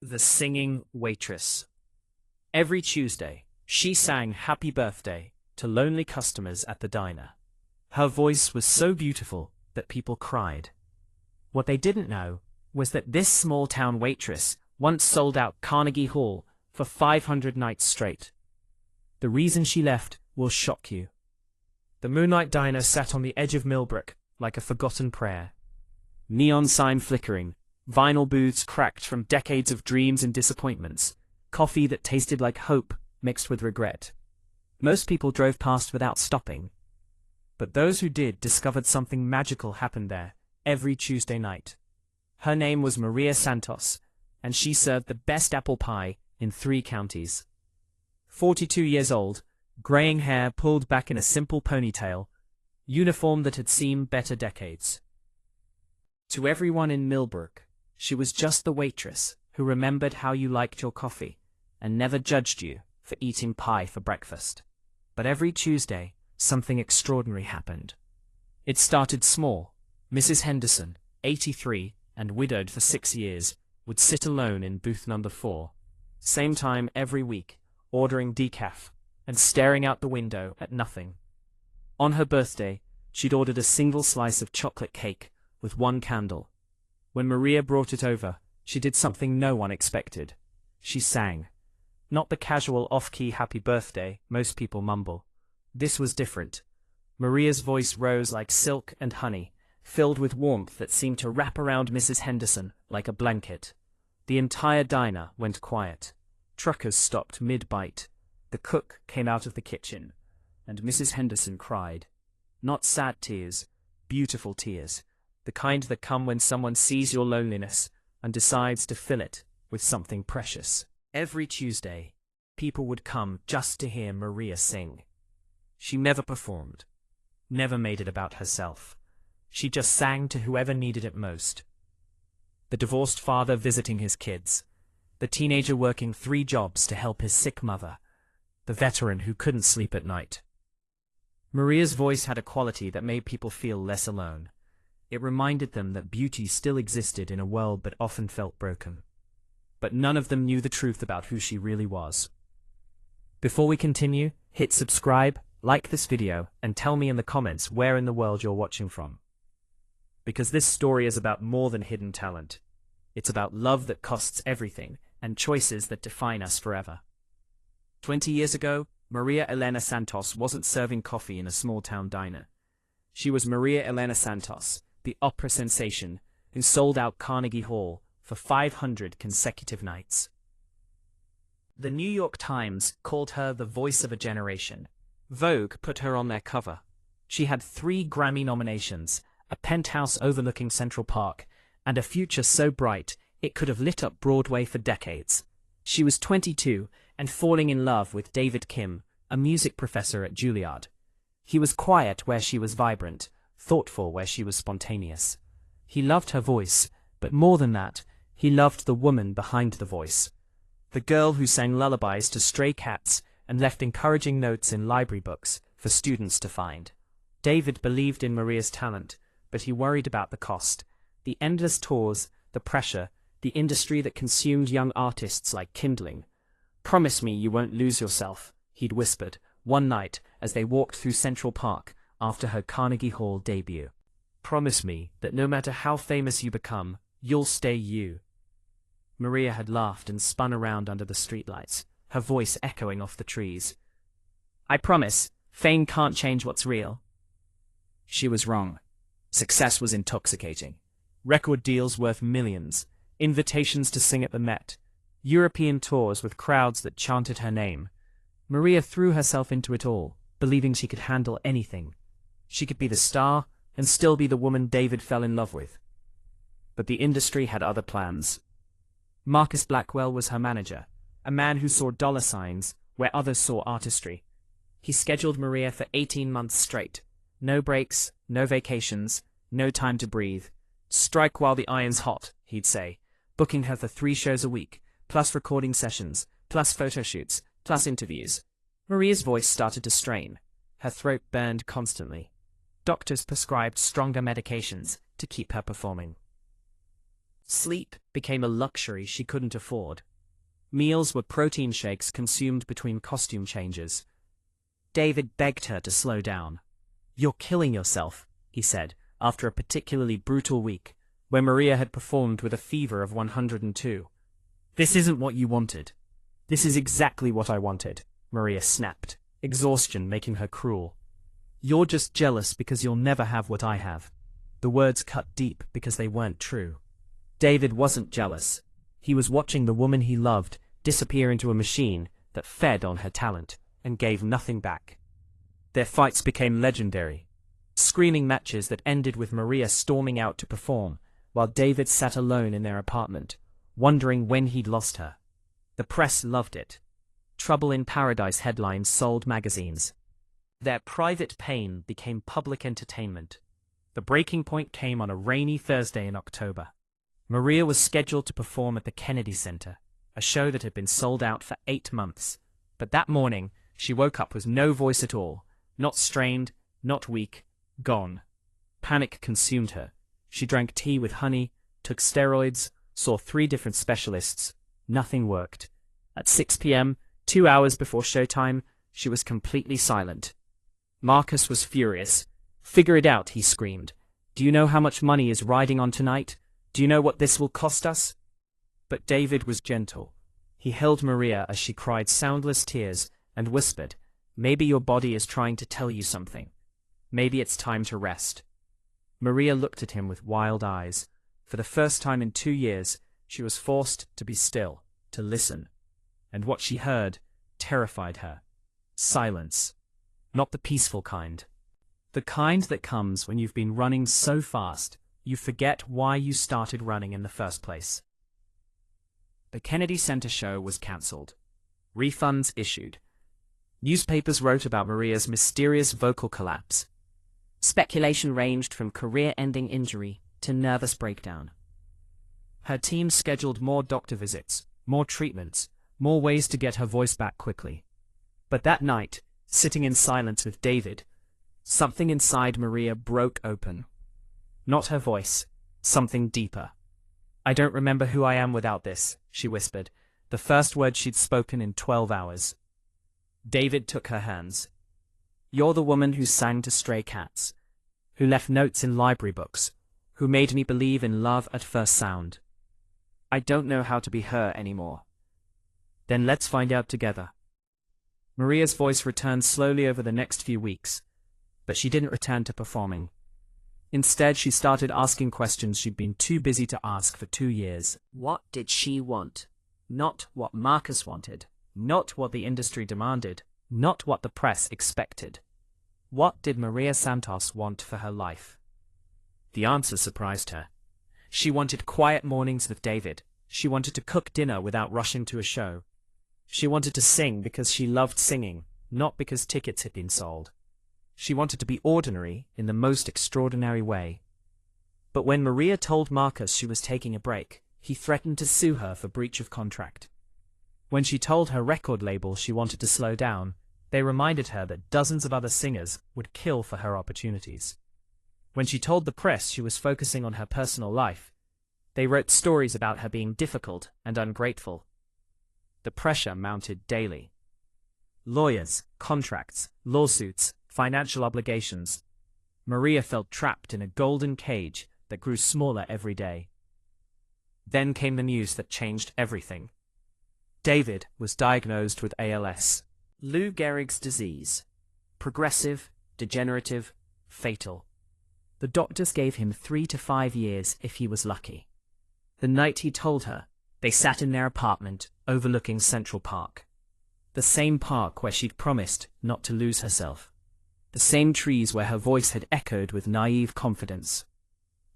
The singing waitress. Every Tuesday, she sang happy birthday to lonely customers at the diner. Her voice was so beautiful that people cried. What they didn't know was that this small-town waitress once sold out Carnegie Hall for 500 nights straight. The reason she left will shock you. The Moonlight Diner sat on the edge of Millbrook like a forgotten prayer. Neon sign flickering, vinyl booths cracked from decades of dreams and disappointments, coffee that tasted like hope mixed with regret. Most people drove past without stopping. But those who did discovered something magical happened there every Tuesday night. Her name was Maria Santos, and she served the best apple pie in 3 counties. 42 years old, graying hair pulled back in a simple ponytail, uniform that had seen better decades. To everyone in Millbrook, she was just the waitress who remembered how you liked your coffee and never judged you for eating pie for breakfast. But every Tuesday, something extraordinary happened. It started small. Mrs. Henderson, 83 and widowed for 6 years, would sit alone in booth number 4, same time every week, ordering decaf and staring out the window at nothing. On her birthday, she'd ordered a single slice of chocolate cake with 1 candle. When Maria brought it over, she did something no one expected. She sang. Not the casual off-key happy birthday most people mumble. This was different. Maria's voice rose like silk and honey, filled with warmth that seemed to wrap around Mrs. Henderson like a blanket. The entire diner went quiet. Truckers stopped mid-bite. The cook came out of the kitchen, and Mrs. Henderson cried. Not sad tears, beautiful tears, the kind that come when someone sees your loneliness and decides to fill it with something precious. Every Tuesday, people would come just to hear Maria sing. She never performed, never made it about herself. She just sang to whoever needed it most. The divorced father visiting his kids, the teenager working 3 jobs to help his sick mother, the veteran who couldn't sleep at night. Maria's voice had a quality that made people feel less alone. It reminded them that beauty still existed in a world that often felt broken. But none of them knew the truth about who she really was. Before we continue, hit subscribe, like this video, and tell me in the comments where in the world you're watching from. Because this story is about more than hidden talent. It's about love that costs everything, and choices that define us forever. 20 years ago, Maria Elena Santos wasn't serving coffee in a small-town diner. She was Maria Elena Santos, the opera sensation, who sold out Carnegie Hall for 500 consecutive nights. The New York Times called her the voice of a generation. Vogue put her on their cover. She had 3 Grammy nominations, a penthouse overlooking Central Park, and a future so bright it could have lit up Broadway for decades. She was 22 and falling in love with David Kim, a music professor at Juilliard. He was quiet where she was vibrant, thoughtful where she was spontaneous. He loved her voice, but more than that, he loved the woman behind the voice. The girl who sang lullabies to stray cats and left encouraging notes in library books for students to find. David believed in Maria's talent, but he worried about the cost, the endless tours, the pressure, the industry that consumed young artists like kindling. "Promise me you won't lose yourself," he'd whispered one night as they walked through Central Park after her Carnegie Hall debut. "Promise me that no matter how famous you become, you'll stay you." Maria had laughed and spun around under the streetlights, her voice echoing off the trees. "I promise, fame can't change what's real." She was wrong. Success was intoxicating. Record deals worth millions, invitations to sing at the Met, European tours with crowds that chanted her name. Maria threw herself into it all, believing she could handle anything. She could be the star and still be the woman David fell in love with. But the industry had other plans. Marcus Blackwell was her manager, a man who saw dollar signs where others saw artistry. He scheduled Maria for 18 months straight. No breaks, no vacations, no time to breathe. "Strike while the iron's hot," he'd say, booking her for 3 shows a week, plus recording sessions, plus photo shoots, plus interviews. Maria's voice started to strain. Her throat burned constantly. Doctors prescribed stronger medications to keep her performing. Sleep became a luxury she couldn't afford. Meals were protein shakes consumed between costume changes. David begged her to slow down. "You're killing yourself," he said, after a particularly brutal week, where Maria had performed with a fever of 102. "This isn't what you wanted." "This is exactly what I wanted," Maria snapped, exhaustion making her cruel. "You're just jealous because you'll never have what I have." The words cut deep because they weren't true. David wasn't jealous. He was watching the woman he loved disappear into a machine that fed on her talent and gave nothing back. Their fights became legendary. Screaming matches that ended with Maria storming out to perform, while David sat alone in their apartment, wondering when he'd lost her. The press loved it. Trouble in Paradise headlines sold magazines. Their private pain became public entertainment. The breaking point came on a rainy Thursday in October. Maria was scheduled to perform at the Kennedy Center, a show that had been sold out for 8 months. But that morning, she woke up with no voice at all, not strained, not weak, gone. Panic consumed her. She drank tea with honey, took steroids, saw 3 different specialists. Nothing worked. At 6 p.m., 2 hours before showtime, she was completely silent. Marcus was furious. "Figure it out," he screamed. "Do you know how much money is riding on tonight? Do you know what this will cost us?" But David was gentle. He held Maria as she cried soundless tears and whispered, "Maybe your body is trying to tell you something. Maybe it's time to rest." Maria looked at him with wild eyes. For the first time in 2 years, she was forced to be still, to listen. And what she heard terrified her. Silence. Not the peaceful kind. The kind that comes when you've been running so fast, you forget why you started running in the first place. The Kennedy Center show was cancelled. Refunds issued. Newspapers wrote about Maria's mysterious vocal collapse. Speculation ranged from career-ending injury to nervous breakdown. Her team scheduled more doctor visits, more treatments, more ways to get her voice back quickly. But that night, sitting in silence with David, something inside Maria broke open. Not her voice, something deeper. "I don't remember who I am without this," she whispered, the first word she'd spoken in 12 hours. David took her hands. "You're the woman who sang to stray cats, who left notes in library books, who made me believe in love at first sound. I don't know how to be her anymore." "Then let's find out together." Maria's voice returned slowly over the next few weeks, but she didn't return to performing. Instead, she started asking questions she'd been too busy to ask for 2 years. What did she want? Not what Marcus wanted, not what the industry demanded, not what the press expected. What did Maria Santos want for her life? The answer surprised her. She wanted quiet mornings with David. She wanted to cook dinner without rushing to a show. She wanted to sing because she loved singing, not because tickets had been sold. She wanted to be ordinary in the most extraordinary way. But when Maria told Marcus she was taking a break, he threatened to sue her for breach of contract. When she told her record label she wanted to slow down, they reminded her that dozens of other singers would kill for her opportunities. When she told the press she was focusing on her personal life, they wrote stories about her being difficult and ungrateful. The pressure mounted daily. Lawyers, contracts, lawsuits, financial obligations. Maria felt trapped in a golden cage that grew smaller every day. Then came the news that changed everything. David was diagnosed with ALS, Lou Gehrig's disease. Progressive, degenerative, fatal. The doctors gave him 3 to 5 years if he was lucky. The night he told her, they sat in their apartment overlooking Central Park. The same park where she'd promised not to lose herself. The same trees where her voice had echoed with naive confidence.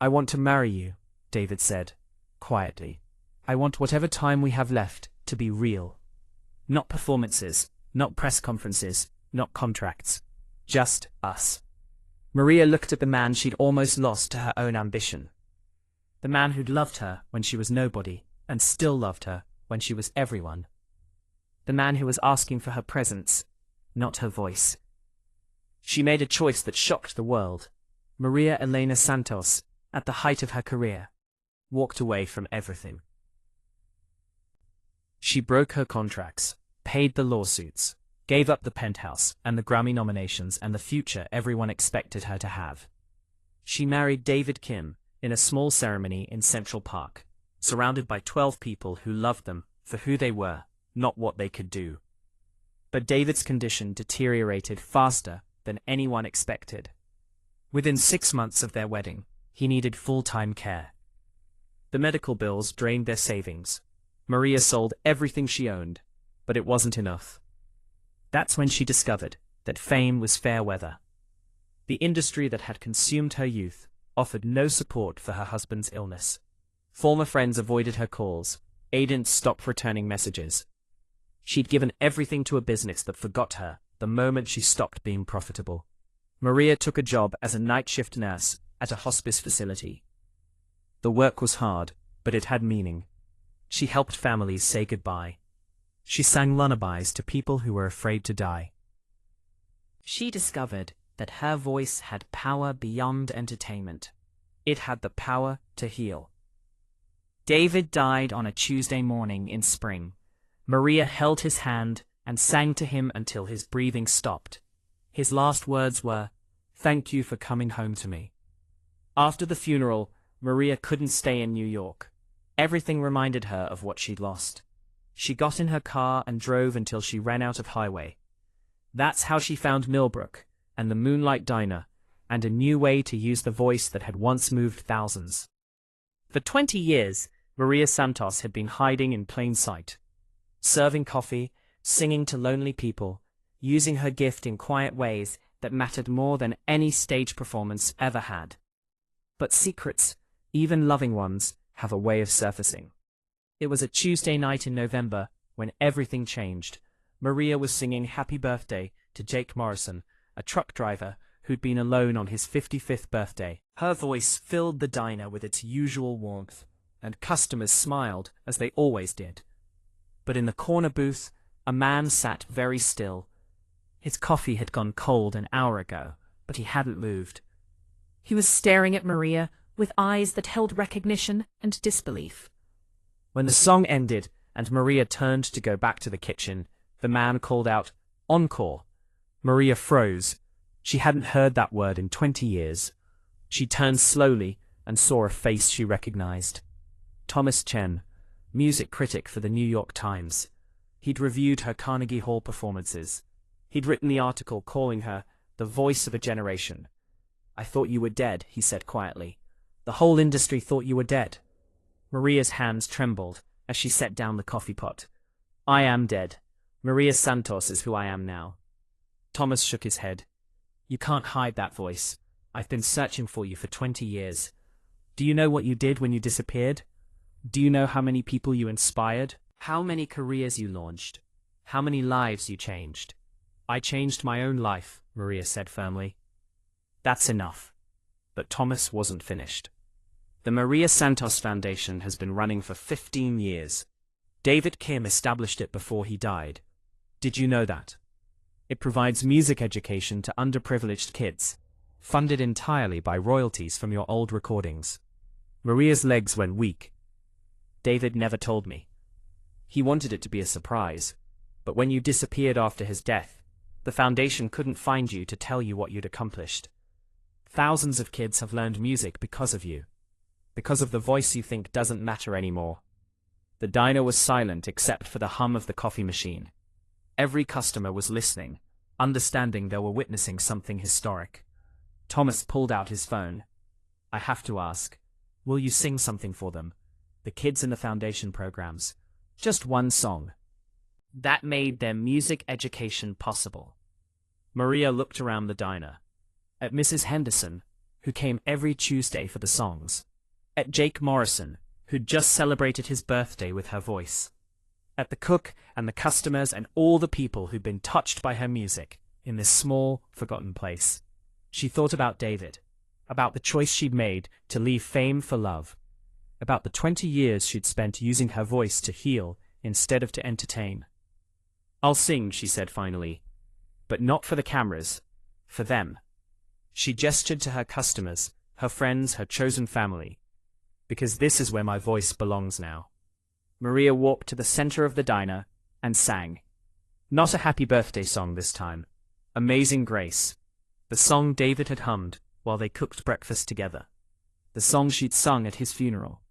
"I want to marry you," David said, quietly. "I want whatever time we have left to be real. Not performances, not press conferences, not contracts. Just us." Maria looked at the man she'd almost lost to her own ambition. The man who'd loved her when she was nobody, and still loved her when she was everyone. The man who was asking for her presence, not her voice. She made a choice that shocked the world. Maria Elena Santos, at the height of her career. walked away from everything. She broke her contracts, paid the lawsuits, gave up the penthouse and the Grammy nominations and the future everyone expected her to have. She married David Kim in a small ceremony in Central Park, surrounded by 12 people who loved them for who they were, not what they could do. But David's condition deteriorated faster than anyone expected. Within 6 months of their wedding, he needed full-time care. The medical bills drained their savings. Maria sold everything she owned, but it wasn't enough. That's when she discovered that fame was fair weather. The industry that had consumed her youth offered no support for her husband's illness. Former friends avoided her calls. Agents stopped returning messages. She'd given everything to a business that forgot her the moment she stopped being profitable. Maria took a job as a night shift nurse at a hospice facility. The work was hard, but it had meaning. She helped families say goodbye. She sang lullabies to people who were afraid to die. She discovered that her voice had power beyond entertainment. It had the power to heal. David died on a Tuesday morning in spring. Maria held his hand and sang to him until his breathing stopped. His last words were, "Thank you for coming home to me." After the funeral, Maria couldn't stay in New York. Everything reminded her of what she'd lost. She got in her car and drove until she ran out of highway. That's how she found Millbrook and the Moonlight Diner, and a new way to use the voice that had once moved thousands. For 20 years, Maria Santos had been hiding in plain sight, serving coffee, singing to lonely people, using her gift in quiet ways that mattered more than any stage performance ever had. But secrets, even loving ones, have a way of surfacing. It was a Tuesday night in November when everything changed. Maria was singing Happy Birthday to Jake Morrison, a truck driver who'd been alone on his 55th birthday. Her voice filled the diner with its usual warmth, and customers smiled as they always did. But in the corner booth, a man sat very still. His coffee had gone cold an hour ago, but he hadn't moved. He was staring at Maria with eyes that held recognition and disbelief. When the song ended and Maria turned to go back to the kitchen, the man called out, "Encore!" Maria froze. She hadn't heard that word in 20 years. She turned slowly and saw a face she recognized. Thomas Chen, music critic for the New York Times. He'd reviewed her Carnegie Hall performances. He'd written the article calling her the voice of a generation. "I thought you were dead," he said quietly. "The whole industry thought you were dead." Maria's hands trembled as she set down the coffee pot. "I am dead. Maria Santos is who I am now." Thomas shook his head. "You can't hide that voice. I've been searching for you for 20 years. Do you know what you did when you disappeared? Do you know how many people you inspired? How many careers you launched? How many lives you changed?" "I changed my own life," Maria said firmly. "That's enough." But Thomas wasn't finished. The Maria Santos Foundation has been running for 15 years. David Kim established it before he died. Did you know that? It provides music education to underprivileged kids, funded entirely by royalties from your old recordings. Maria's legs went weak. David never told me. He wanted it to be a surprise, but when you disappeared after his death, the foundation couldn't find you to tell you what you'd accomplished. Thousands of kids have learned music because of you, because of the voice you think doesn't matter anymore. The diner was silent except for the hum of the coffee machine. Every customer was listening, understanding they were witnessing something historic. Thomas pulled out his phone. "I have to ask, will you sing something for them? The kids in the foundation programs. Just one song." That made their music education possible. Maria looked around the diner. At Mrs. Henderson, who came every Tuesday for the songs. At Jake Morrison, who'd just celebrated his birthday with her voice. At the cook and the customers and all the people who'd been touched by her music in this small, forgotten place. She thought about David, about the choice she'd made to leave fame for love, about the 20 years she'd spent using her voice to heal instead of to entertain. "I'll sing," she said finally, "but not for the cameras, for them." She gestured to her customers, her friends, her chosen family. because this is where my voice belongs now." Maria walked to the center of the diner and sang. Not a happy birthday song this time. Amazing Grace. The song David had hummed while they cooked breakfast together. The song she'd sung at his funeral.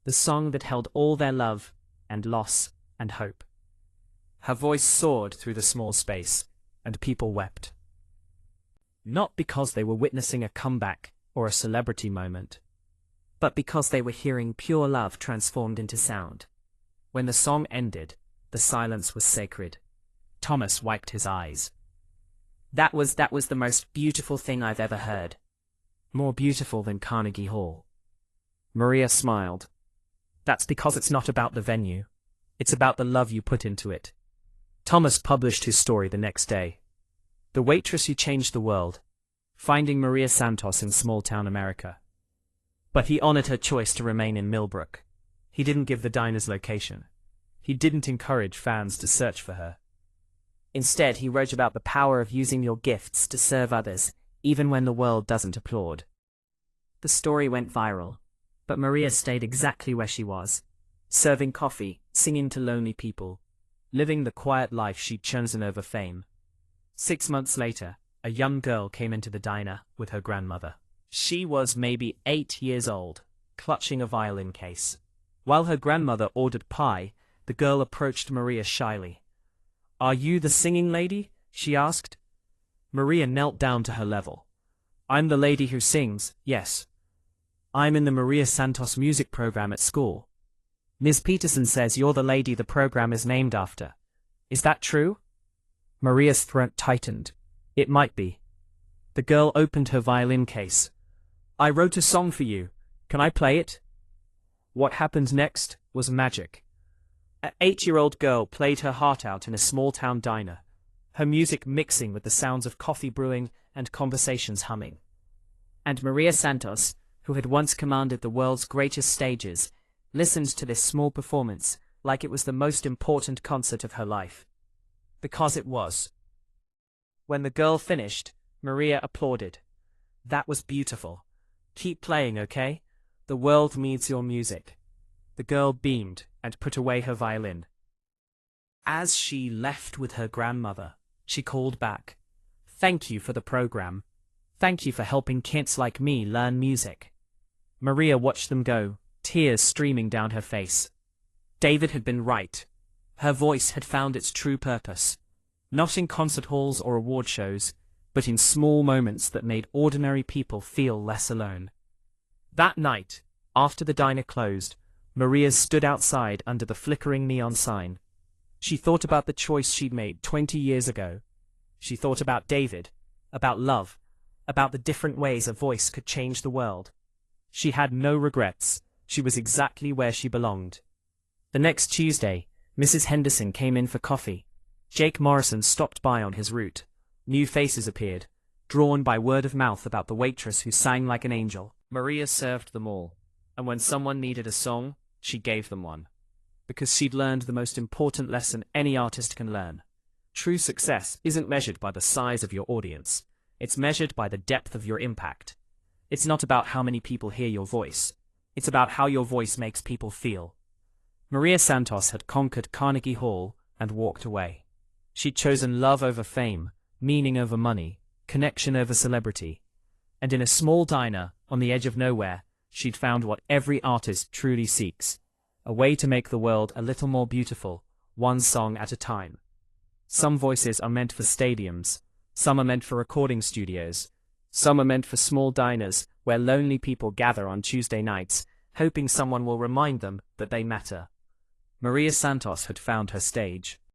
The song that held all their love and loss and hope. Her voice soared through the small space, and people wept. Not because they were witnessing a comeback or a celebrity moment, but because they were hearing pure love transformed into sound. When the song ended, the silence was sacred. Thomas wiped his eyes. That was the most beautiful thing I've ever heard. More beautiful than Carnegie Hall." Maria smiled. "That's because it's not about the venue. It's about the love you put into it." Thomas published his story the next day. The waitress who changed the world, finding Maria Santos in small-town America. But he honored her choice to remain in Millbrook. He didn't give the diner's location. He didn't encourage fans to search for her. Instead, he wrote about the power of using your gifts to serve others, even when the world doesn't applaud. The story went viral, but Maria stayed exactly where she was, serving coffee, singing to lonely people, living the quiet life she'd chosen over fame. 6 months later, a young girl came into the diner with her grandmother. She was maybe 8 years old, clutching a violin case. While her grandmother ordered pie, the girl approached Maria shyly. "Are you the singing lady?" she asked. Maria knelt down to her level. "I'm the lady who sings, yes. I'm in the Maria Santos music program at school. Ms. Peterson says you're the lady the program is named after. Is that true?" Maria's throat tightened. It might be. The girl opened her violin case. "I wrote a song for you. Can I play it?" What happened next was magic. An 8-year-old girl played her heart out in a small-town diner, her music mixing with the sounds of coffee brewing and conversations humming. And Maria Santos, who had once commanded the world's greatest stages, listened to this small performance like it was the most important concert of her life. Because it was. When the girl finished, Maria applauded. "That was beautiful. Keep playing, okay? The world needs your music." The girl beamed and put away her violin. As she left with her grandmother, she called back, "Thank you for the program. Thank you for helping kids like me learn music." Maria watched them go, tears streaming down her face. David had been right. Her voice had found its true purpose. Not in concert halls or award shows, but in small moments that made ordinary people feel less alone. That night, after the diner closed, Maria stood outside under the flickering neon sign. She thought about the choice she'd made 20 years ago. She thought about David, about love, about the different ways a voice could change the world. She had no regrets. She was exactly where she belonged. The next Tuesday, Mrs. Henderson came in for coffee. Jake Morrison stopped by on his route. New faces appeared, drawn by word of mouth about the waitress who sang like an angel. Maria served them all, and when someone needed a song, she gave them one. Because she'd learned the most important lesson any artist can learn. True success isn't measured by the size of your audience. It's measured by the depth of your impact. It's not about how many people hear your voice. It's about how your voice makes people feel. Maria Santos had conquered Carnegie Hall and walked away. She'd chosen love over fame, meaning over money, connection over celebrity. And in a small diner, on the edge of nowhere, she'd found what every artist truly seeks. A way to make the world a little more beautiful, one song at a time. Some voices are meant for stadiums, some are meant for recording studios, some are meant for small diners where lonely people gather on Tuesday nights, hoping someone will remind them that they matter. Maria Santos had found her stage.